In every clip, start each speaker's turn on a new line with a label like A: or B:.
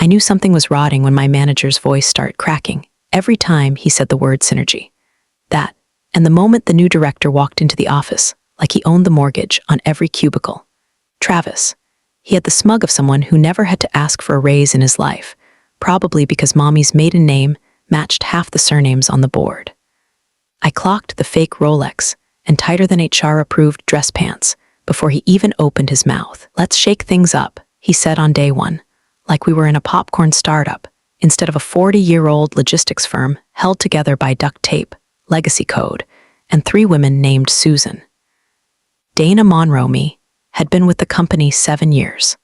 A: I knew something was rotting when my manager's voice started cracking every time he said the word synergy. That, and the moment the new director walked into the office, like he owned the mortgage on every cubicle. Travis. He had the smug of someone who never had to ask for a raise in his life, probably because mommy's maiden name matched half the surnames on the board. I clocked the fake Rolex and tighter than HR-approved dress pants before he even opened his mouth. "Let's shake things up," he said on day one, like we were in a popcorn startup, instead of a 40-year-old logistics firm held together by duct tape, legacy code, and 3 women named Susan. Dana Monroe had been with the company 7 years.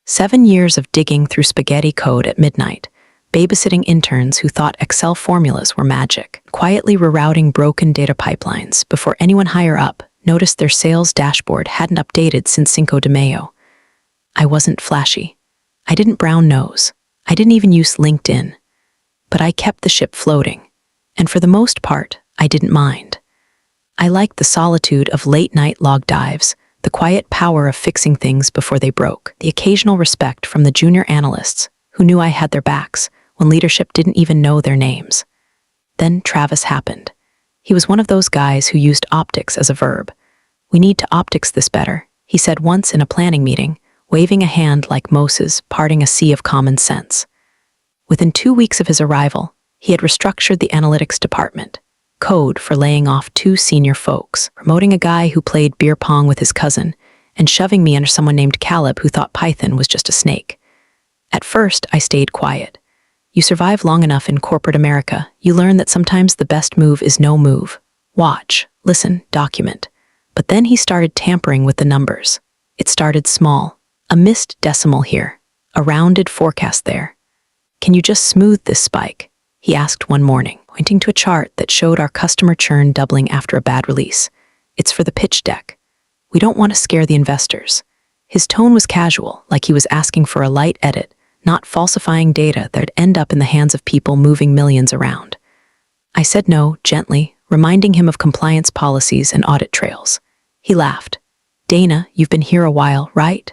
A: 7 years of digging through spaghetti code at midnight, babysitting interns who thought Excel formulas were magic, quietly rerouting broken data pipelines before anyone higher up noticed their sales dashboard hadn't updated since Cinco de Mayo. I wasn't flashy. I didn't brown nose. I didn't even use LinkedIn. But I kept the ship floating, and for the most part, I didn't mind. I liked the solitude of late-night log dives, the quiet power of fixing things before they broke, the occasional respect from the junior analysts who knew I had their backs when leadership didn't even know their names. Then Travis happened. He was one of those guys who used optics as a verb. "We need to optics this better," he said once in a planning meeting, waving a hand like Moses parting a sea of common sense. Within 2 weeks of his arrival, he had restructured the analytics department, code for laying off 2 senior folks, promoting a guy who played beer pong with his cousin, and shoving me under someone named Caleb who thought Python was just a snake. At first, I stayed quiet. You survive long enough in corporate America, you learn that sometimes the best move is no move. Watch, listen, document. But then he started tampering with the numbers. It started small. A missed decimal here, a rounded forecast there. "Can you just smooth this spike?" he asked one morning, pointing to a chart that showed our customer churn doubling after a bad release. "It's for the pitch deck. We don't want to scare the investors." His tone was casual, like he was asking for a light edit, not falsifying data that'd end up in the hands of people moving millions around. I said no, gently, reminding him of compliance policies and audit trails. He laughed. "Dana, you've been here a while, right?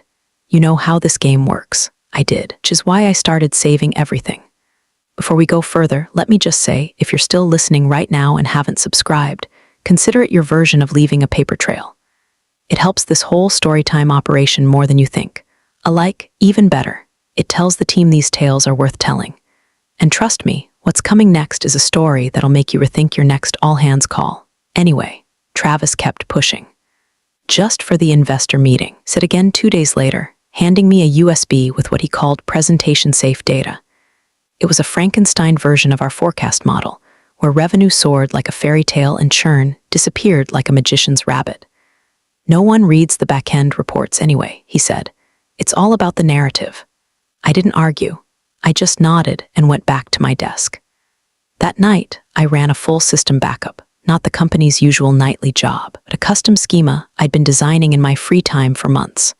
A: You know how this game works." I did, which is why I started saving everything. Before we go further, let me just say, if you're still listening right now and haven't subscribed, consider it your version of leaving a paper trail. It helps this whole storytime operation more than you think. A like, even better. It tells the team these tales are worth telling. And trust me, what's coming next is a story that'll make you rethink your next all-hands call. Anyway, Travis kept pushing. "Just for the investor meeting," said again 2 days later, handing me a USB with what he called presentation-safe data. It was a Frankenstein version of our forecast model, where revenue soared like a fairy tale and churn disappeared like a magician's rabbit. "No one reads the back-end reports anyway," he said. "It's all about the narrative." I didn't argue. I just nodded and went back to my desk. That night, I ran a full system backup, not the company's usual nightly job, but a custom schema I'd been designing in my free time for months.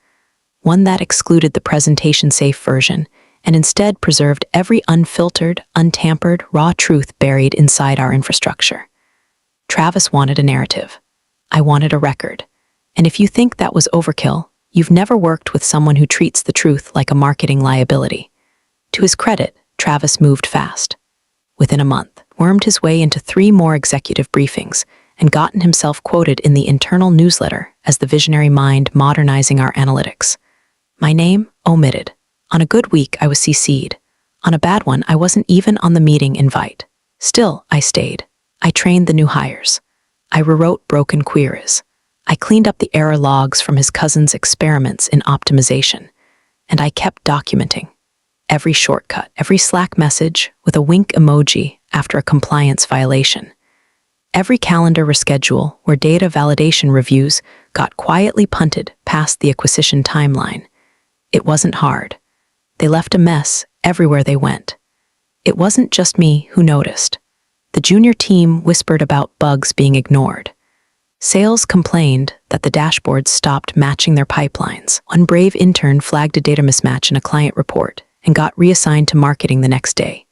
A: One that excluded the presentation-safe version and instead preserved every unfiltered, untampered, raw truth buried inside our infrastructure. Travis wanted a narrative. I wanted a record. And if you think that was overkill, you've never worked with someone who treats the truth like a marketing liability. To his credit, Travis moved fast. Within a month, wormed his way into 3 more executive briefings and gotten himself quoted in the internal newsletter as the visionary mind modernizing our analytics. My name, omitted. On a good week, I was CC'd. On a bad one, I wasn't even on the meeting invite. Still, I stayed. I trained the new hires. I rewrote broken queries. I cleaned up the error logs from his cousin's experiments in optimization. And I kept documenting. Every shortcut, every Slack message with a wink emoji after a compliance violation. Every calendar reschedule where data validation reviews got quietly punted past the acquisition timeline. It wasn't hard. They left a mess everywhere they went. It wasn't just me who noticed. The junior team whispered about bugs being ignored. Sales complained that the dashboards stopped matching their pipelines. One brave intern flagged a data mismatch in a client report and got reassigned to marketing the next day.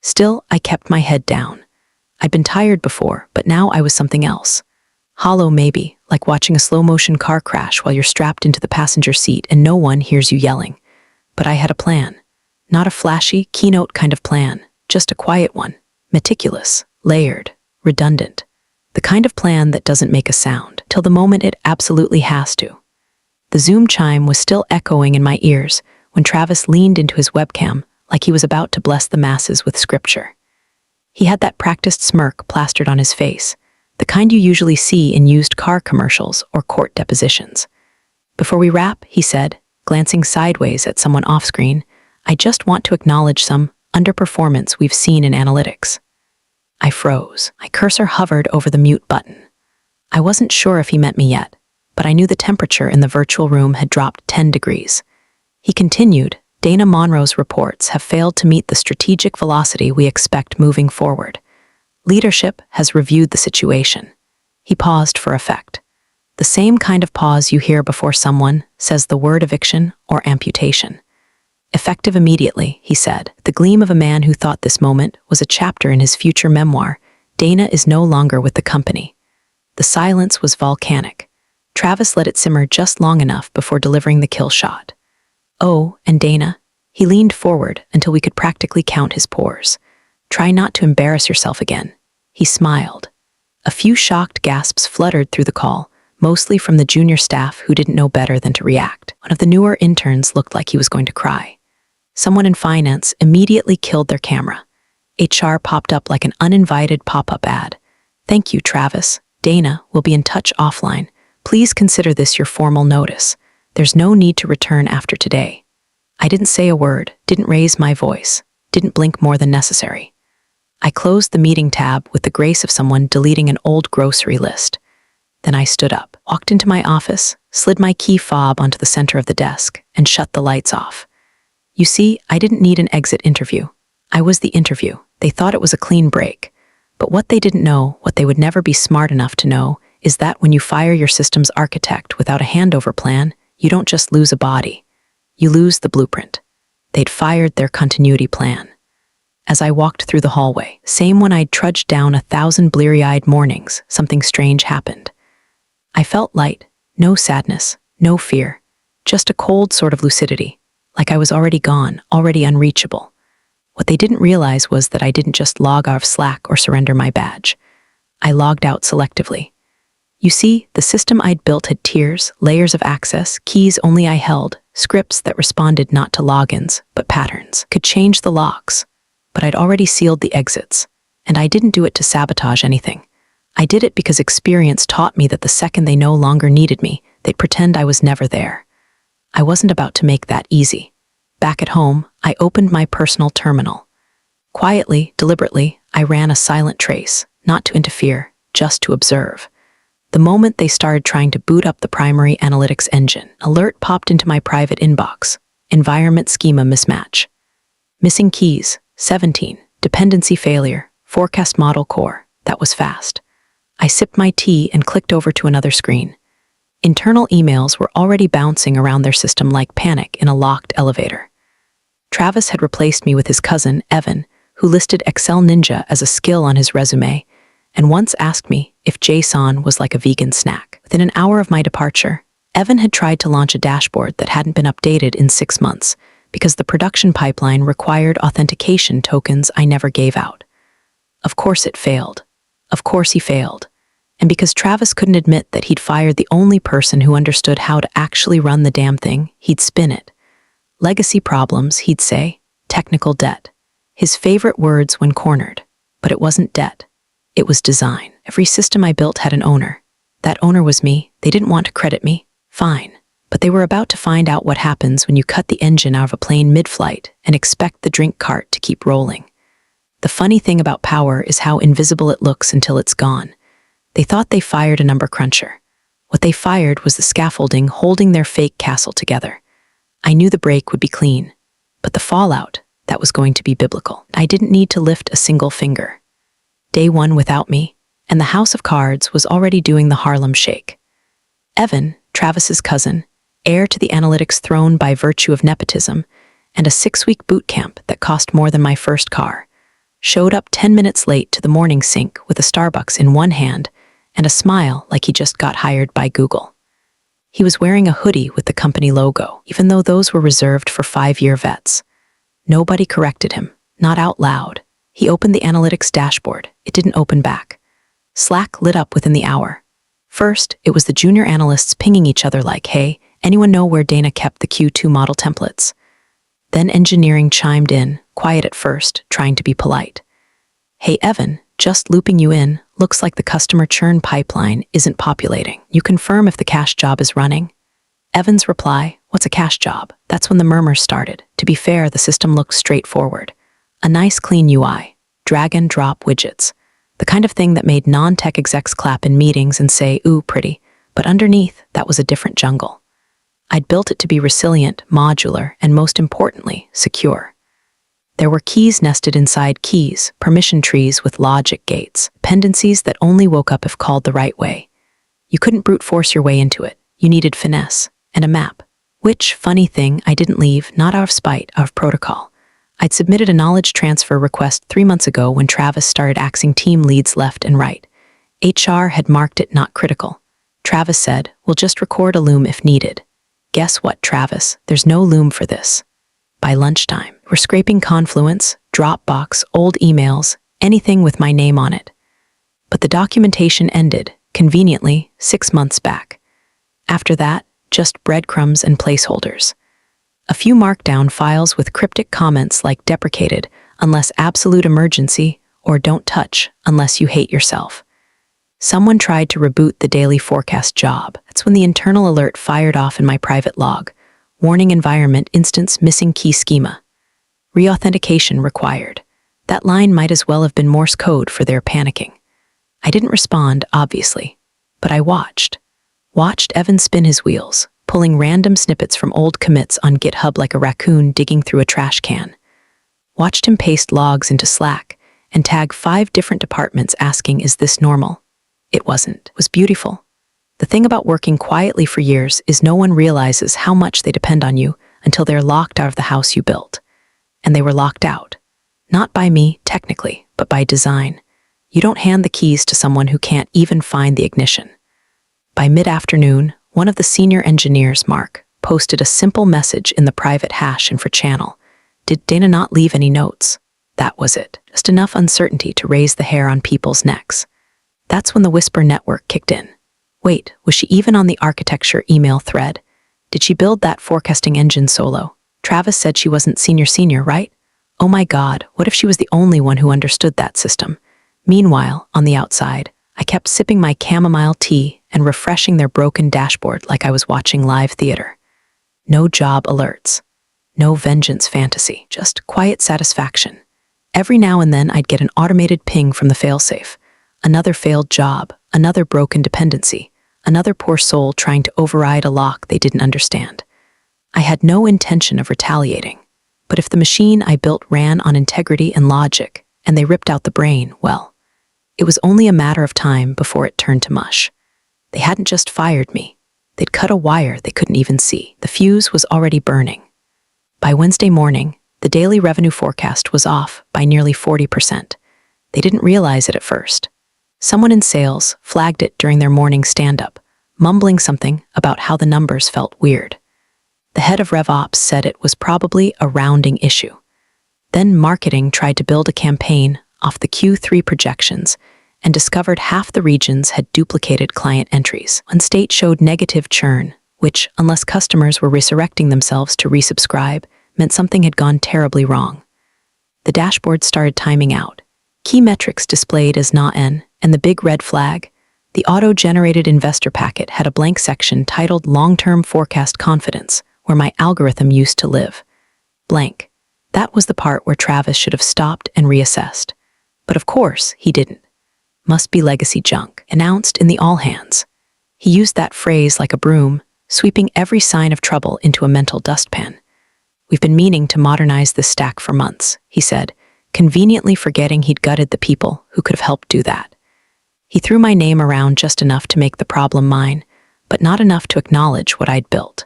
A: Still, I kept my head down. I'd been tired before, but now I was something else. Hollow maybe, like watching a slow-motion car crash while you're strapped into the passenger seat and no one hears you yelling. But I had a plan. Not a flashy, keynote kind of plan, just a quiet one. Meticulous, layered, redundant. The kind of plan that doesn't make a sound till the moment it absolutely has to. The Zoom chime was still echoing in my ears when Travis leaned into his webcam like he was about to bless the masses with scripture. He had that practiced smirk plastered on his face, the kind you usually see in used car commercials or court depositions. Before we wrap, he said, glancing sideways at someone off-screen, I just want to acknowledge some underperformance we've seen in analytics. I froze. My cursor hovered over the mute button. I wasn't sure if he meant me yet, but I knew the temperature in the virtual room had dropped 10 degrees. He continued, Dana Monroe's reports have failed to meet the strategic velocity we expect moving forward. Leadership has reviewed the situation. He paused for effect. The same kind of pause you hear before someone says the word eviction or amputation. Effective immediately, he said, the gleam of a man who thought this moment was a chapter in his future memoir. Dana is no longer with the company. The silence was volcanic. Travis let it simmer just long enough before delivering the kill shot. Oh, and Dana, he leaned forward until we could practically count his pores. Try not to embarrass yourself again. He smiled. A few shocked gasps fluttered through the call, mostly from the junior staff who didn't know better than to react. One of the newer interns looked like he was going to cry. Someone in finance immediately killed their camera. HR popped up like an uninvited pop-up ad. Thank you, Travis. Dana will be in touch offline. Please consider this your formal notice. There's no need to return after today. I didn't say a word, didn't raise my voice, didn't blink more than necessary. I closed the meeting tab with the grace of someone deleting an old grocery list. Then I stood up, walked into my office, slid my key fob onto the center of the desk, and shut the lights off. You see, I didn't need an exit interview. I was the interview. They thought it was a clean break. But what they didn't know, what they would never be smart enough to know, is that when you fire your systems architect without a handover plan, you don't just lose a body. You lose the blueprint. They'd fired their continuity plan. As I walked through the hallway, same when I'd trudged down 1,000 bleary-eyed mornings, something strange happened. I felt light, no sadness, no fear, just a cold sort of lucidity, like I was already gone, already unreachable. What they didn't realize was that I didn't just log off Slack or surrender my badge. I logged out selectively. You see, the system I'd built had tiers, layers of access, keys only I held, scripts that responded not to logins, but patterns, could change the locks. But I'd already sealed the exits, and I didn't do it to sabotage anything. I did it because experience taught me that the second they no longer needed me, they'd pretend I was never there. I wasn't about to make that easy. Back at home, I opened my personal terminal. Quietly, deliberately, I ran a silent trace, not to interfere, just to observe. The moment they started trying to boot up the primary analytics engine, alert popped into my private inbox. Environment schema mismatch. Missing keys, 17. Dependency failure, forecast model core. That was fast. I sipped my tea and clicked over to another screen. Internal emails were already bouncing around their system like panic in a locked elevator. Travis had replaced me with his cousin, Evan, who listed Excel Ninja as a skill on his resume, and once asked me if JSON was like a vegan snack. Within an hour of my departure, Evan had tried to launch a dashboard that hadn't been updated in 6 months because the production pipeline required authentication tokens I never gave out. Of course it failed. Of course he failed. And because Travis couldn't admit that he'd fired the only person who understood how to actually run the damn thing, he'd spin it. Legacy problems, he'd say. Technical debt. His favorite words when cornered. But it wasn't debt. It was design. Every system I built had an owner. That owner was me. They didn't want to credit me. Fine. But they were about to find out what happens when you cut the engine out of a plane mid-flight and expect the drink cart to keep rolling. The funny thing about power is how invisible it looks until it's gone. They thought they fired a number cruncher. What they fired was the scaffolding holding their fake castle together. I knew the break would be clean, but the fallout, that was going to be biblical. I didn't need to lift a single finger. Day one without me, and the House of Cards was already doing the Harlem Shake. Evan, Travis's cousin, heir to the analytics throne by virtue of nepotism, and a 6-week boot camp that cost more than my first car, showed up 10 minutes late to the morning sink with a Starbucks in one hand and a smile like he just got hired by Google. He was wearing a hoodie with the company logo, even though those were reserved for 5-year vets. Nobody corrected him, not out loud. He opened the analytics dashboard. It didn't open back. Slack lit up within the hour. First, it was the junior analysts pinging each other like, hey, anyone know where Dana kept the Q2 model templates? Then engineering chimed in, quiet at first, trying to be polite. Hey, Evan, just looping you in, looks like the customer churn pipeline isn't populating. You confirm if the cache job is running? Evan's reply, what's a cache job? That's when the murmurs started. To be fair, the system looked straightforward. A nice clean UI, drag and drop widgets. The kind of thing that made non-tech execs clap in meetings and say, ooh, pretty. But underneath, that was a different jungle. I'd built it to be resilient, modular, and most importantly, secure. There were keys nested inside keys, permission trees with logic gates, dependencies that only woke up if called the right way. You couldn't brute force your way into it. You needed finesse and a map. Which, funny thing, I didn't leave, not out of spite, out of protocol. I'd submitted a knowledge transfer request 3 months ago when Travis started axing team leads left and right. HR had marked it not critical. Travis said, we'll just record a loom if needed. Guess what, Travis? There's no loom for this. By lunchtime, we're scraping Confluence, Dropbox, old emails, anything with my name on it. But the documentation ended, conveniently, 6 months back. After that, just breadcrumbs and placeholders. A few markdown files with cryptic comments like deprecated, unless absolute emergency, or don't touch, unless you hate yourself. Someone tried to reboot the daily forecast job. That's when the internal alert fired off in my private log. Warning environment instance missing key schema. Reauthentication required. That line might as well have been Morse code for their panicking. I didn't respond, obviously, but I watched. Watched Evan spin his wheels, pulling random snippets from old commits on GitHub like a raccoon digging through a trash can. Watched him paste logs into Slack and tag 5 different departments asking, is this normal? It wasn't. It was beautiful. The thing about working quietly for years is no one realizes how much they depend on you until they're locked out of the house you built. And they were locked out. Not by me, technically, but by design. You don't hand the keys to someone who can't even find the ignition. By mid-afternoon, one of the senior engineers, Mark, posted a simple message in the private hash info channel. Did Dana not leave any notes? That was it. Just enough uncertainty to raise the hair on people's necks. That's when the Whisper network kicked in. Wait, was she even on the architecture email thread? Did she build that forecasting engine solo? Travis said she wasn't senior, right? Oh my God, what if she was the only one who understood that system? Meanwhile, on the outside, I kept sipping my chamomile tea and refreshing their broken dashboard like I was watching live theater. No job alerts. No vengeance fantasy, just quiet satisfaction. Every now and then I'd get an automated ping from the failsafe. Another failed job, another broken dependency, another poor soul trying to override a lock they didn't understand. I had no intention of retaliating, but if the machine I built ran on integrity and logic, and they ripped out the brain, well, it was only a matter of time before it turned to mush. They hadn't just fired me. They'd cut a wire they couldn't even see. The fuse was already burning. By Wednesday morning, the daily revenue forecast was off by nearly 40%. They didn't realize it at first. Someone in sales flagged it during their morning stand-up, mumbling something about how the numbers felt weird. The head of RevOps said it was probably a rounding issue. Then marketing tried to build a campaign off the Q3 projections and discovered half the regions had duplicated client entries. One state showed negative churn, which, unless customers were resurrecting themselves to resubscribe, meant something had gone terribly wrong. The dashboard started timing out. Key metrics displayed as NaN, and the big red flag, the auto-generated investor packet had a blank section titled Long-Term Forecast Confidence, where my algorithm used to live. Blank. That was the part where Travis should have stopped and reassessed. But of course, he didn't. Must be legacy junk, announced in the all-hands. He used that phrase like a broom, sweeping every sign of trouble into a mental dustpan. We've been meaning to modernize this stack for months, he said, conveniently forgetting he'd gutted the people who could have helped do that. He threw my name around just enough to make the problem mine, but not enough to acknowledge what I'd built.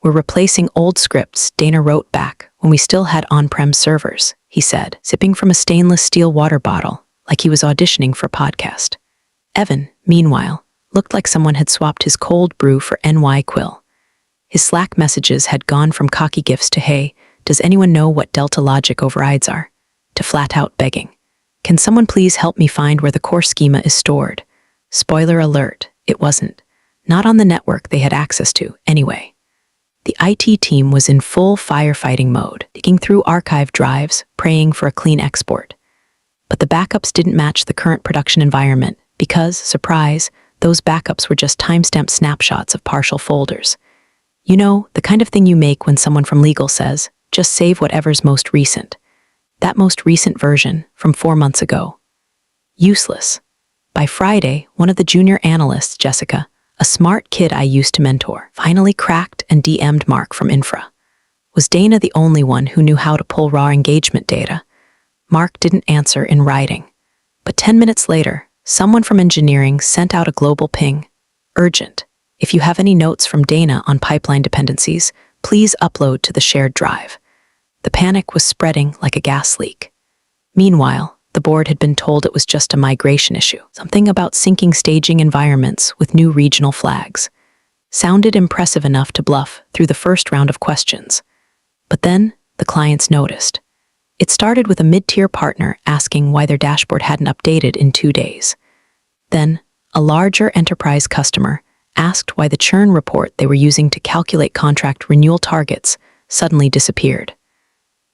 A: We're replacing old scripts Dana wrote back when we still had on-prem servers, he said, sipping from a stainless steel water bottle like he was auditioning for a podcast. Evan, meanwhile, looked like someone had swapped his cold brew for NY Quill. His Slack messages had gone from cocky gifs to hey, Does anyone know what delta logic overrides are? To flat out begging. Can someone please help me find where the core schema is stored? Spoiler alert, it wasn't. Not on the network they had access to, anyway. The IT team was in full firefighting mode, digging through archive drives, praying for a clean export. But the backups didn't match the current production environment because, surprise, those backups were just timestamped snapshots of partial folders. You know, the kind of thing you make when someone from legal says, just save whatever's most recent. That most recent version, from 4 months ago. Useless. By Friday, one of the junior analysts, Jessica, a smart kid I used to mentor, finally cracked and DM'd Mark from Infra. Was Dana the only one who knew how to pull raw engagement data? Mark didn't answer in writing. But 10 minutes later, someone from engineering sent out a global ping. Urgent. If you have any notes from Dana on pipeline dependencies, please upload to the shared drive. The panic was spreading like a gas leak. Meanwhile, the board had been told it was just a migration issue, something about syncing staging environments with new regional flags. Sounded impressive enough to bluff through the first round of questions. But then, the clients noticed. It started with a mid-tier partner asking why their dashboard hadn't updated in 2 days. Then, a larger enterprise customer asked why the churn report they were using to calculate contract renewal targets suddenly disappeared.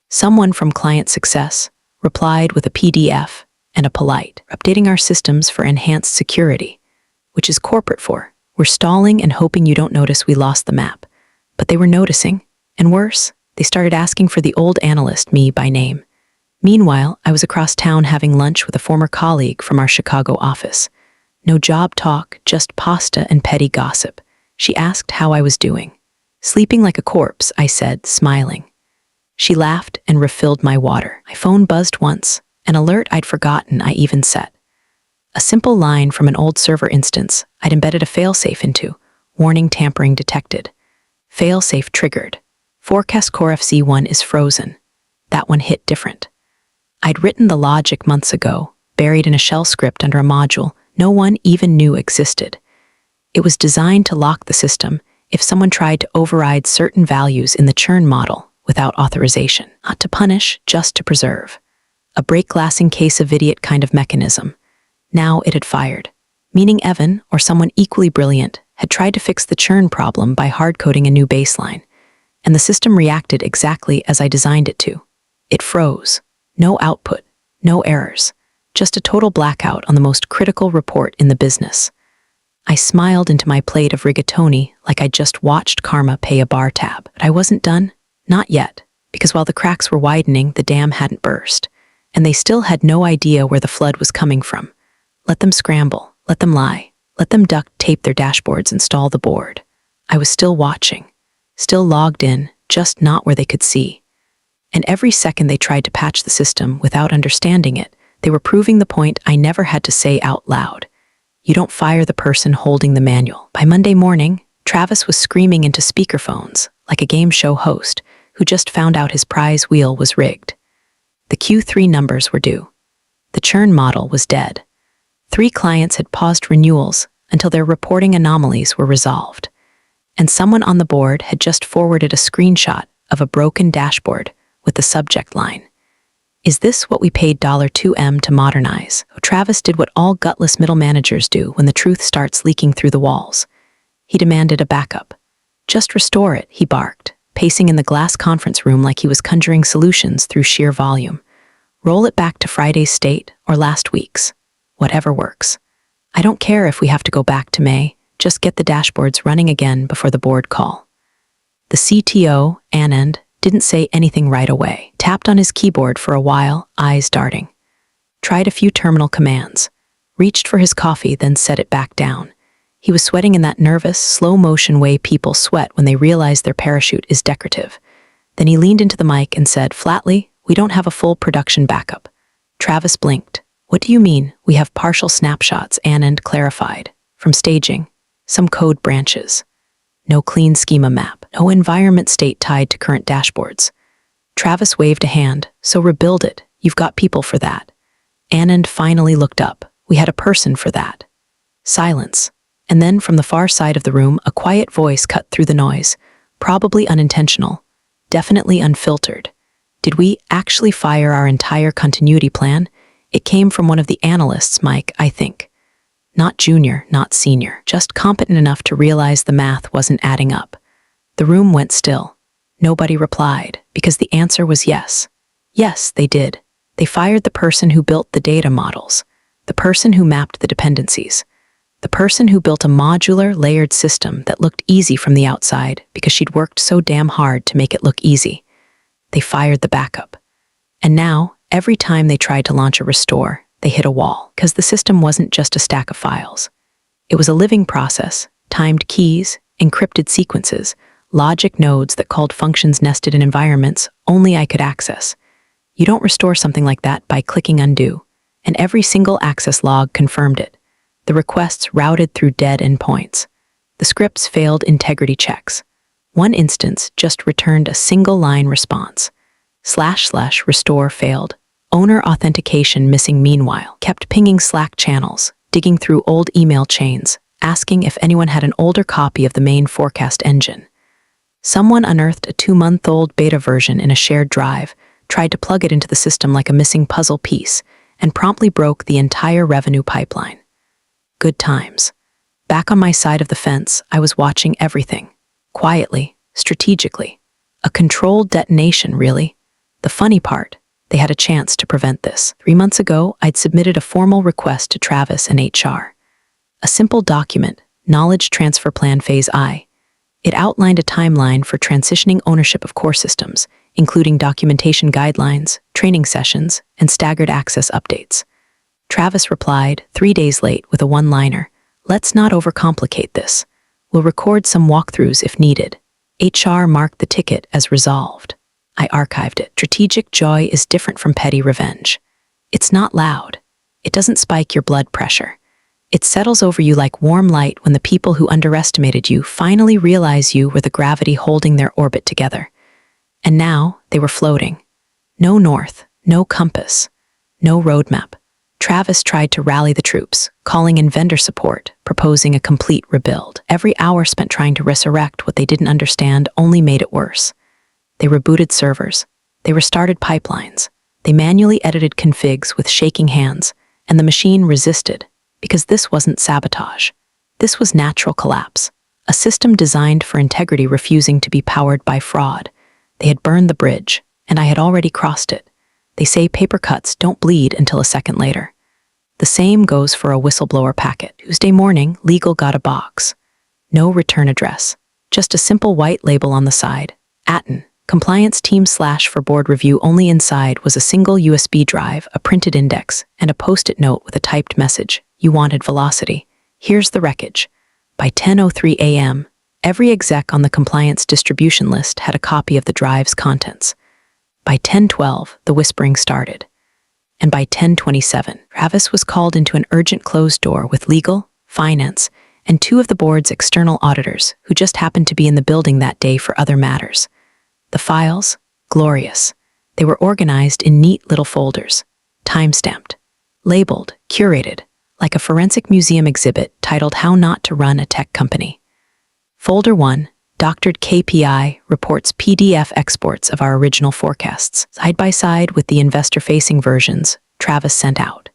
A: Someone from client success replied with a PDF and a polite, updating our systems for enhanced security, which is corporate for, we're stalling and hoping you don't notice we lost the map. But they were noticing, and worse, they started asking for the old analyst, me by name. Meanwhile, I was across town having lunch with a former colleague from our Chicago office. No job talk, just pasta and petty gossip. She asked how I was doing. Sleeping like a corpse, I said, smiling. She laughed and refilled my water. My phone buzzed once, an alert I'd forgotten I even set. A simple line from an old server instance I'd embedded a failsafe into, warning tampering detected. Failsafe triggered. Forecast Core FC1 is frozen. That one hit different. I'd written the logic months ago, buried in a shell script under a module no one even knew existed. It was designed to lock the system if someone tried to override certain values in the churn model without authorization, not to punish, just to preserve. A break glass in case of idiot kind of mechanism. Now it had fired, meaning Evan, or someone equally brilliant, had tried to fix the churn problem by hard-coding a new baseline, and the system reacted exactly as I designed it to. It froze. No output, no errors, just a total blackout on the most critical report in the business. I smiled into my plate of rigatoni like I'd just watched karma pay a bar tab, but I wasn't done. Not yet, because while the cracks were widening, the dam hadn't burst, and they still had no idea where the flood was coming from. Let them scramble, let them lie, let them duct tape their dashboards and stall the board. I was still watching, still logged in, just not where they could see. And every second they tried to patch the system without understanding it, they were proving the point I never had to say out loud. You don't fire the person holding the manual. By Monday morning, Travis was screaming into speakerphones, like a game show host, who just found out his prize wheel was rigged. The Q3 numbers were due. The churn model was dead. 3 clients had paused renewals until their reporting anomalies were resolved. And someone on the board had just forwarded a screenshot of a broken dashboard with the subject line. Is this what we paid $2M to modernize? Travis did what all gutless middle managers do when the truth starts leaking through the walls. He demanded a backup. Just restore it, he barked, pacing in the glass conference room like he was conjuring solutions through sheer volume. Roll it back to Friday's state or last week's. Whatever works. I don't care if we have to go back to May, just get the dashboards running again before the board call. The CTO, Anand, didn't say anything right away, tapped on his keyboard for a while, eyes darting. Tried a few terminal commands, reached for his coffee, then set it back down. He was sweating in that nervous, slow-motion way people sweat when they realize their parachute is decorative. Then he leaned into the mic and said flatly, "We don't have a full production backup." Travis blinked. "What do you mean, we have partial snapshots?" Anand clarified. "From staging, some code branches. No clean schema map, no environment state tied to current dashboards." Travis waved a hand. "So rebuild it. You've got people for that." Anand finally looked up. "We had a person for that." Silence. And then from the far side of the room, a quiet voice cut through the noise, probably unintentional. definitely unfiltered. Did we actually fire our entire continuity plan? It came from one of the analysts, Mike, I think. Not junior, not senior, just competent enough to realize the math wasn't adding up. The room went still. Nobody replied, because the answer was yes. Yes, they did. They fired the person who built the data models, the person who mapped the dependencies, the person who built a modular, layered system that looked easy from the outside because she'd worked so damn hard to make it look easy. They fired the backup. And now, every time they tried to launch a restore, they hit a wall, because the system wasn't just a stack of files. It was a living process, timed keys, encrypted sequences, logic nodes that called functions nested in environments only I could access. You don't restore something like that by clicking undo, and every single access log confirmed it. The requests routed through dead endpoints. The scripts failed integrity checks. One instance just returned a single-line response. / restore failed. Owner authentication missing meanwhile. Kept pinging Slack channels, digging through old email chains, asking if anyone had an older copy of the main forecast engine. Someone unearthed a 2-month-old beta version in a shared drive, tried to plug it into the system like a missing puzzle piece, and promptly broke the entire revenue pipeline. Good times. Back on my side of the fence, I was watching everything. Quietly, strategically. A controlled detonation, really. The funny part, they had a chance to prevent this. 3 months ago, I'd submitted a formal request to Travis and HR. A simple document, Knowledge Transfer Plan Phase I. It outlined a timeline for transitioning ownership of core systems, including documentation guidelines, training sessions, and staggered access updates. Travis replied, 3 days late, with a one-liner, "Let's not overcomplicate this. We'll record some walkthroughs if needed." HR marked the ticket as resolved. I archived it. Strategic joy is different from petty revenge. It's not loud. It doesn't spike your blood pressure. It settles over you like warm light when the people who underestimated you finally realize you were the gravity holding their orbit together. And now they were floating. No north, no compass, no roadmap. Travis tried to rally the troops, calling in vendor support, proposing a complete rebuild. Every hour spent trying to resurrect what they didn't understand only made it worse. They rebooted servers. They restarted pipelines. They manually edited configs with shaking hands, and the machine resisted, because this wasn't sabotage. This was natural collapse, a system designed for integrity refusing to be powered by fraud. They had burned the bridge, and I had already crossed it. They say paper cuts don't bleed until a second later. The same goes for a whistleblower packet. Tuesday morning, legal got a box. No return address, just a simple white label on the side. Atten. Compliance team / for board review. Only inside was a single USB drive, a printed index, and a post-it note with a typed message. You wanted velocity. Here's the wreckage. By 10:03 a.m., every exec on the compliance distribution list had a copy of the drive's contents. By 10:12, the whispering started. And by 10:27, Travis was called into an urgent closed door with legal, finance, and 2 of the board's external auditors who just happened to be in the building that day for other matters. The files, glorious. They were organized in neat little folders, time-stamped, labeled, curated, like a forensic museum exhibit titled How Not to Run a Tech Company. Folder 1, Doctored KPI, reports PDF exports of our original forecasts, side by side with the investor-facing versions Travis sent out.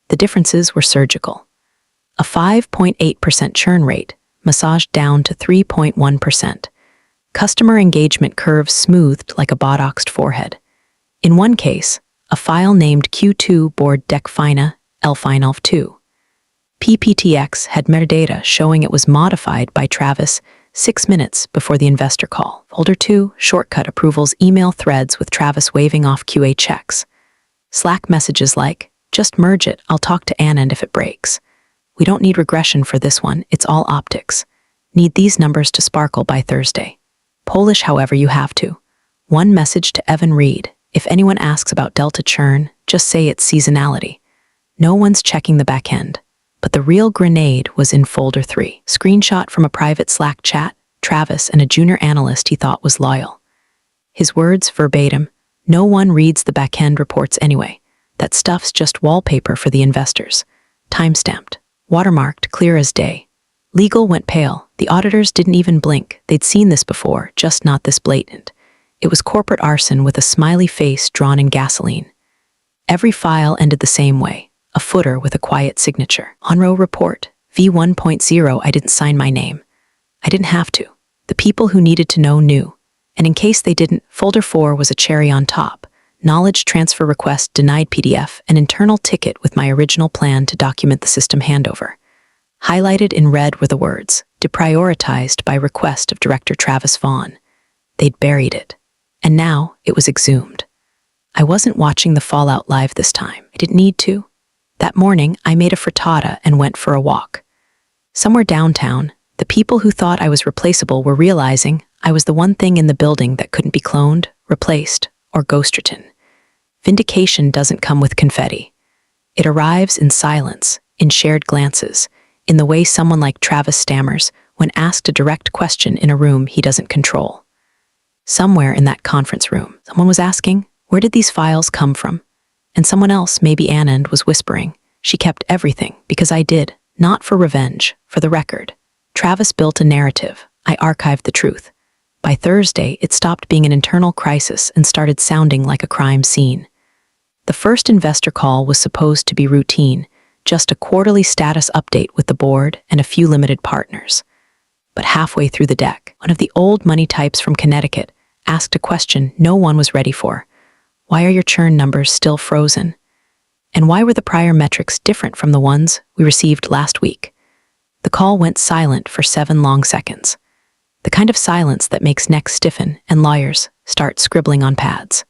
A: The differences were surgical. A 5.8% churn rate, massaged down to 3.1%. Customer engagement curves smoothed like a botoxed forehead. In one case, a file named Q2 bore DECFINA L-FINALF2. PPTX had metadata showing it was modified by Travis 6 minutes before the investor call. Folder 2, shortcut approvals, email threads with Travis waving off QA checks. Slack messages like, just merge it, I'll talk to Anand if it breaks. We don't need regression for this one, it's all optics. Need these numbers to sparkle by Thursday. Polish however you have to. One message to Evan Reed, if anyone asks about delta churn, just say it's seasonality. No one's checking the back end. But the real grenade was in folder 3. Screenshot from a private Slack chat, Travis and a junior analyst he thought was loyal. His words verbatim, no one reads the back-end reports anyway. That stuff's just wallpaper for the investors. Time-stamped, watermarked, clear as day. Legal went pale. The auditors didn't even blink. They'd seen this before, just not this blatant. It was corporate arson with a smiley face drawn in gasoline. Every file ended the same way, a footer with a quiet signature. On-row report, V1.0. I didn't sign my name. I didn't have to. The people who needed to know knew. And in case they didn't, folder 4 was a cherry on top. Knowledge transfer request denied PDF, an internal ticket with my original plan to document the system handover. Highlighted in red were the words, deprioritized by request of Director Travis Vaughn. They'd buried it. And now it was exhumed. I wasn't watching the fallout live this time. I didn't need to. That morning, I made a frittata and went for a walk. Somewhere downtown, the people who thought I was replaceable were realizing I was the one thing in the building that couldn't be cloned, replaced, or ghost-written. Vindication doesn't come with confetti. It arrives in silence, in shared glances, in the way someone like Travis stammers when asked a direct question in a room he doesn't control. Somewhere in that conference room, someone was asking, where did these files come from? And someone else, maybe Anand, was whispering, she kept everything because I did, not for revenge, for the record. Travis built a narrative. I archived the truth. By Thursday, it stopped being an internal crisis and started sounding like a crime scene. The first investor call was supposed to be routine, just a quarterly status update with the board and a few limited partners. But halfway through the deck, one of the old money types from Connecticut asked a question no one was ready for. Why are your churn numbers still frozen? And why were the prior metrics different from the ones we received last week? The call went silent for 7 long seconds. The kind of silence that makes necks stiffen and lawyers start scribbling on pads.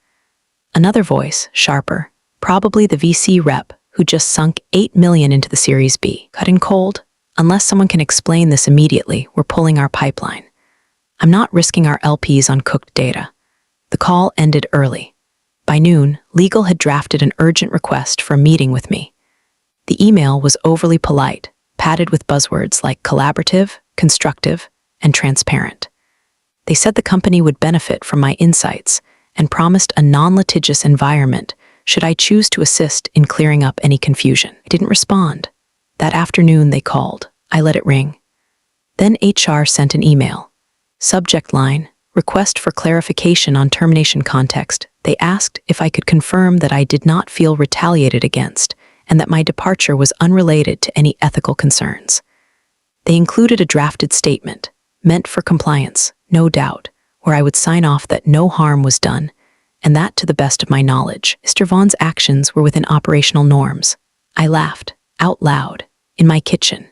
A: Another voice, sharper, probably the VC rep who just sunk $8 million into the Series B. Cut in cold? Unless someone can explain this immediately, we're pulling our pipeline. I'm not risking our LPs on cooked data. The call ended early. By noon, legal had drafted an urgent request for a meeting with me. The email was overly polite, padded with buzzwords like collaborative, constructive, and transparent. They said the company would benefit from my insights and promised a non-litigious environment should I choose to assist in clearing up any confusion. I didn't respond. That afternoon they called. I let it ring. Then HR sent an email. Subject line, request for clarification on termination context. They asked if I could confirm that I did not feel retaliated against and that my departure was unrelated to any ethical concerns. They included a drafted statement, meant for compliance, no doubt, where I would sign off that no harm was done, and that to the best of my knowledge. Mr. Vaughn's actions were within operational norms. I laughed, out loud, in my kitchen,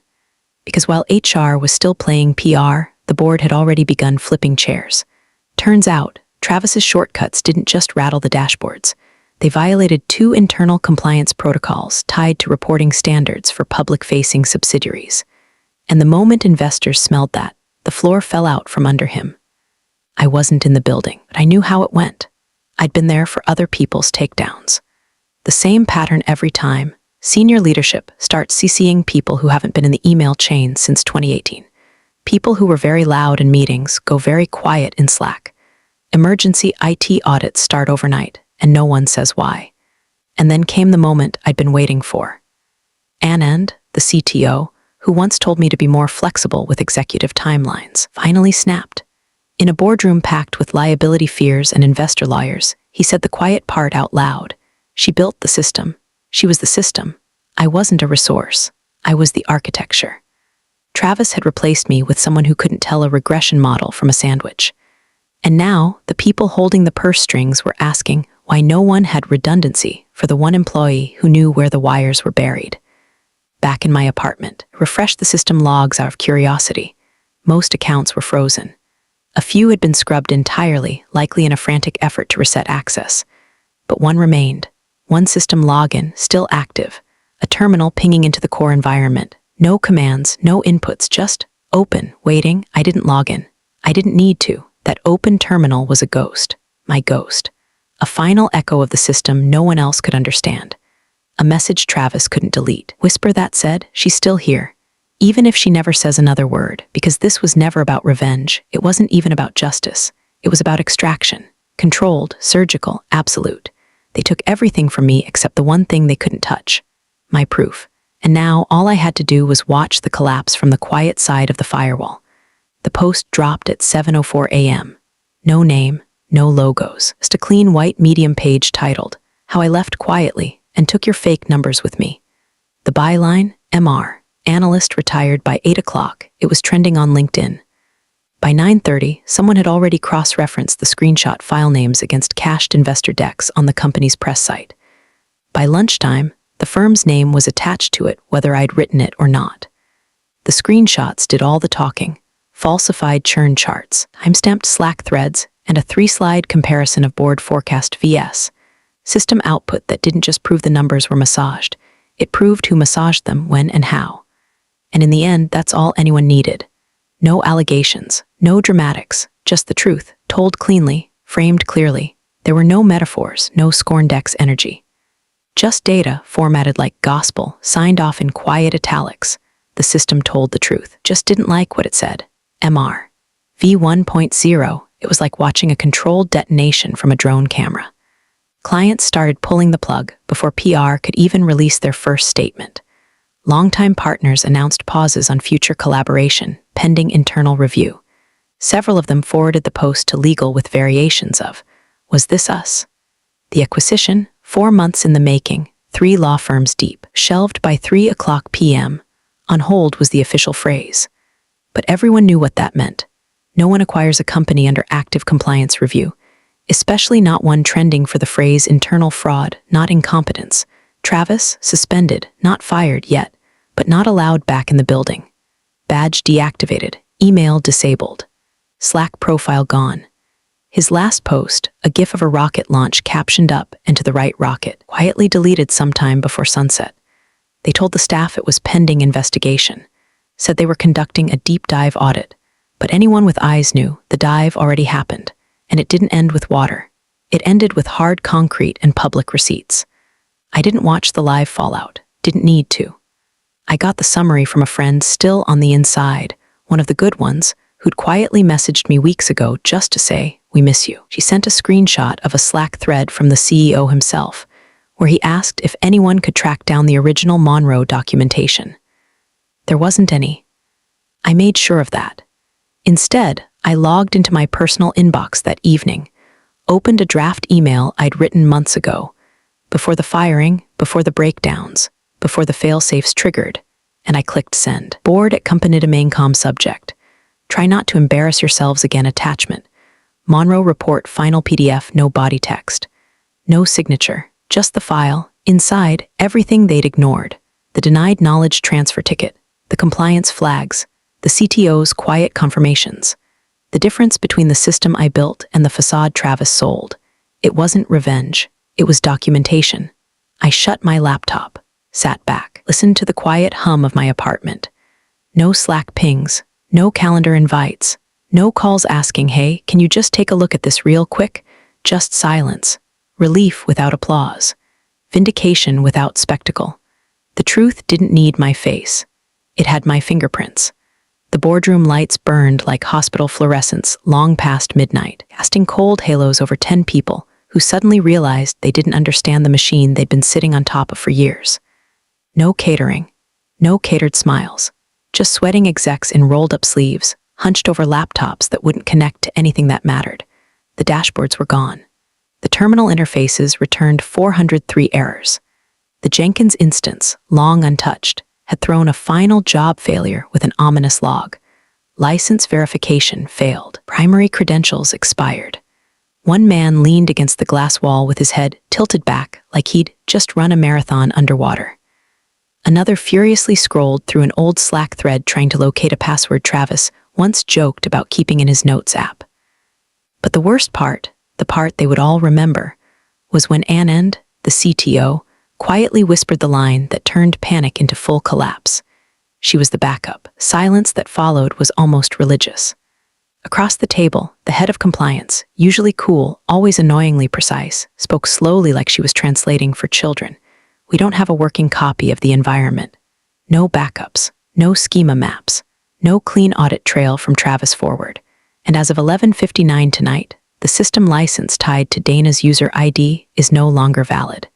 A: because while HR was still playing PR, the board had already begun flipping chairs. Turns out, Travis's shortcuts didn't just rattle the dashboards. They violated 2 internal compliance protocols tied to reporting standards for public-facing subsidiaries. And the moment investors smelled that, the floor fell out from under him. I wasn't in the building, but I knew how it went. I'd been there for other people's takedowns. The same pattern every time. Senior leadership starts CCing people who haven't been in the email chain since 2018. People who were very loud in meetings go very quiet in Slack. Emergency IT audits start overnight, and no one says why. And then came the moment I'd been waiting for. Anand, the CTO, who once told me to be more flexible with executive timelines, finally snapped. In a boardroom packed with liability fears and investor lawyers, he said the quiet part out loud. She built the system. She was the system. I wasn't a resource. I was the architecture. Travis had replaced me with someone who couldn't tell a regression model from a sandwich. And now, the people holding the purse strings were asking why no one had redundancy for the one employee who knew where the wires were buried. Back in my apartment, I refreshed the system logs out of curiosity. Most accounts were frozen. A few had been scrubbed entirely, likely in a frantic effort to reset access. But one remained. One system login, still active. A terminal pinging into the core environment. No commands, no inputs, just open, waiting. I didn't log in. I didn't need to. That open terminal was a ghost. My ghost. A final echo of the system no one else could understand. A message Travis couldn't delete. Whisper that said, she's still here. Even if she never says another word, because this was never about revenge, it wasn't even about justice. It was about extraction. Controlled, surgical, absolute. They took everything from me except the one thing they couldn't touch. My proof. And now all I had to do was watch the collapse from the quiet side of the firewall. The post dropped at 7:04 a.m. No name, no logos, just a clean white medium page titled, "How I Left Quietly and Took Your Fake Numbers With Me." The byline, MR, analyst retired by 8 o'clock. It was trending on LinkedIn. By 9:30, someone had already cross-referenced the screenshot file names against cached investor decks on the company's press site. By lunchtime, the firm's name was attached to it whether I'd written it or not. The screenshots did all the talking: falsified churn charts, timestamped Slack threads, and a 3-slide comparison of board forecast vs. system output that didn't just prove the numbers were massaged, it proved who massaged them, when, and how. And in the end, that's all anyone needed. No allegations, no dramatics, just the truth, told cleanly, framed clearly. There were no metaphors, no Scorndex energy. Just data, formatted like gospel, signed off in quiet italics. The system told the truth, just didn't like what it said. MR. V1.0, it was like watching a controlled detonation from a drone camera. Clients started pulling the plug before PR could even release their first statement. Longtime partners announced pauses on future collaboration, pending internal review. Several of them forwarded the post to legal with variations of, "Was this us?" The acquisition, 4 months in the making, 3 law firms deep, shelved by 3 p.m. On hold was the official phrase. But everyone knew what that meant. No one acquires a company under active compliance review, especially not one trending for the phrase internal fraud, not incompetence. Travis, suspended, not fired yet, but not allowed back in the building. Badge deactivated, email disabled. Slack profile gone. His last post, a gif of a rocket launch captioned up and to the right rocket, quietly deleted sometime before sunset. They told the staff it was pending investigation, said they were conducting a deep dive audit, but anyone with eyes knew the dive already happened, and it didn't end with water. It ended with hard concrete and public receipts. I didn't watch the live fallout, didn't need to. I got the summary from a friend still on the inside, one of the good ones, who'd quietly messaged me weeks ago just to say, "We miss you." She sent a screenshot of a Slack thread from the CEO himself, where he asked if anyone could track down the original Monroe documentation. There wasn't any. I made sure of that. Instead, I logged into my personal inbox that evening, opened a draft email I'd written months ago, before the firing, before the breakdowns, before the fail-safes triggered, and I clicked send. Board at company to maincom subject. Try not to embarrass yourselves again attachment. Monroe report final PDF, no body text. No signature, just the file, inside, everything they'd ignored. The denied knowledge transfer ticket, the compliance flags, the CTO's quiet confirmations. The difference between the system I built and the facade Travis sold. It wasn't revenge, it was documentation. I shut my laptop, sat back, listened to the quiet hum of my apartment. No Slack pings, no calendar invites, no calls asking, "Hey, can you just take a look at this real quick?" Just silence. Relief without applause. Vindication without spectacle. The truth didn't need my face. It had my fingerprints. The boardroom lights burned like hospital fluorescents long past midnight, casting cold halos over 10 people who suddenly realized they didn't understand the machine they'd been sitting on top of for years. No catering, no catered smiles, just sweating execs in rolled-up sleeves, hunched over laptops that wouldn't connect to anything that mattered. The dashboards were gone. The terminal interfaces returned 403 errors. The Jenkins instance, long untouched, had thrown a final job failure with an ominous log. License verification failed. Primary credentials expired. One man leaned against the glass wall with his head tilted back like he'd just run a marathon underwater. Another furiously scrolled through an old Slack thread trying to locate a password Travis once joked about keeping in his notes app. But the worst part, the part they would all remember, was when Anand, the CTO, quietly whispered the line that turned panic into full collapse. She was the backup. Silence that followed was almost religious. Across the table, the head of compliance, usually cool, always annoyingly precise, spoke slowly like she was translating for children. "We don't have a working copy of the environment. No backups, no schema maps, no clean audit trail from Travis forward. And as of 11:59 tonight, the system license tied to Dana's user ID is no longer valid."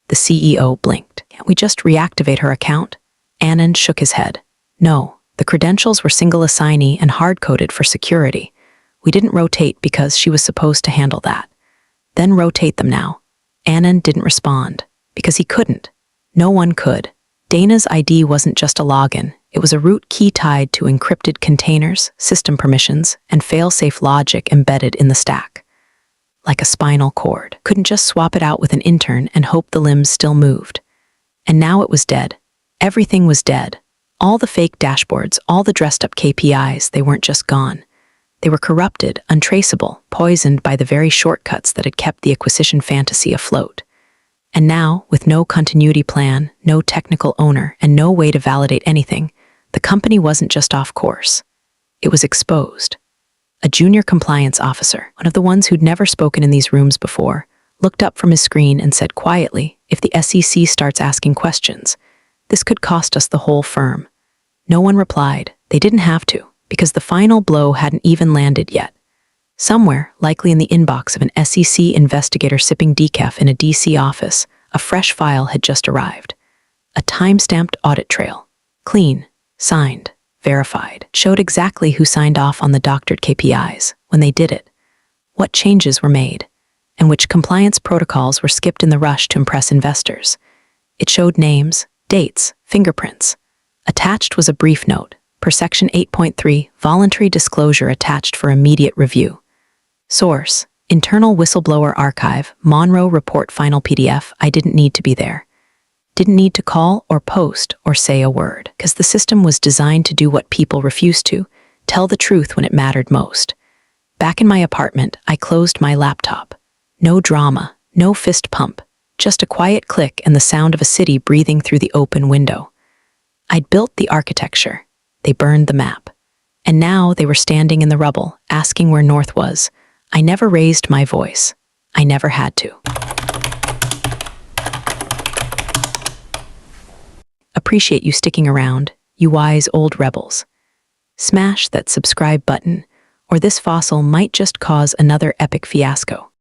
A: The CEO blinked. "Can't we just reactivate her account?" Anand shook his head. "No, the credentials were single assignee and hard-coded for security. We didn't rotate because she was supposed to handle that. Then rotate them now. Anand didn't respond, because he couldn't. No one could. Dana's ID wasn't just a login. It was a root key tied to encrypted containers, system permissions, and fail-safe logic embedded in the stack. Like a spinal cord. Couldn't just swap it out with an intern and hope the limbs still moved. And now it was dead. Everything was dead. All the fake dashboards, all the dressed-up KPIs, they weren't just gone. They were corrupted, untraceable, poisoned by the very shortcuts that had kept the acquisition fantasy afloat. And now, with no continuity plan, no technical owner, and no way to validate anything, the company wasn't just off course. It was exposed. A junior compliance officer, one of the ones who'd never spoken in these rooms before, looked up from his screen and said quietly, "If the SEC starts asking questions, this could cost us the whole firm." No one replied. They didn't have to, because the final blow hadn't even landed yet. Somewhere, likely in the inbox of an SEC investigator sipping decaf in a DC office, a fresh file had just arrived. A time-stamped audit trail. Clean, signed, verified. Showed exactly who signed off on the doctored KPIs, when they did it, what changes were made, and which compliance protocols were skipped in the rush to impress investors. It showed names, dates, fingerprints. Attached was a brief note, per Section 8.3, voluntary disclosure attached for immediate review. Source: Internal Whistleblower Archive, Monroe Report Final PDF. I didn't need to be there. Didn't need to call or post or say a word, because the system was designed to do what people refused to, tell the truth when it mattered most. Back in my apartment, I closed my laptop. No drama, no fist pump, just a quiet click and the sound of a city breathing through the open window. I'd built the architecture. They burned the map. And now they were standing in the rubble, asking where North was. I never raised my voice. I never had to. Appreciate you sticking around, you wise old rebels. Smash that subscribe button, or this fossil might just cause another epic fiasco.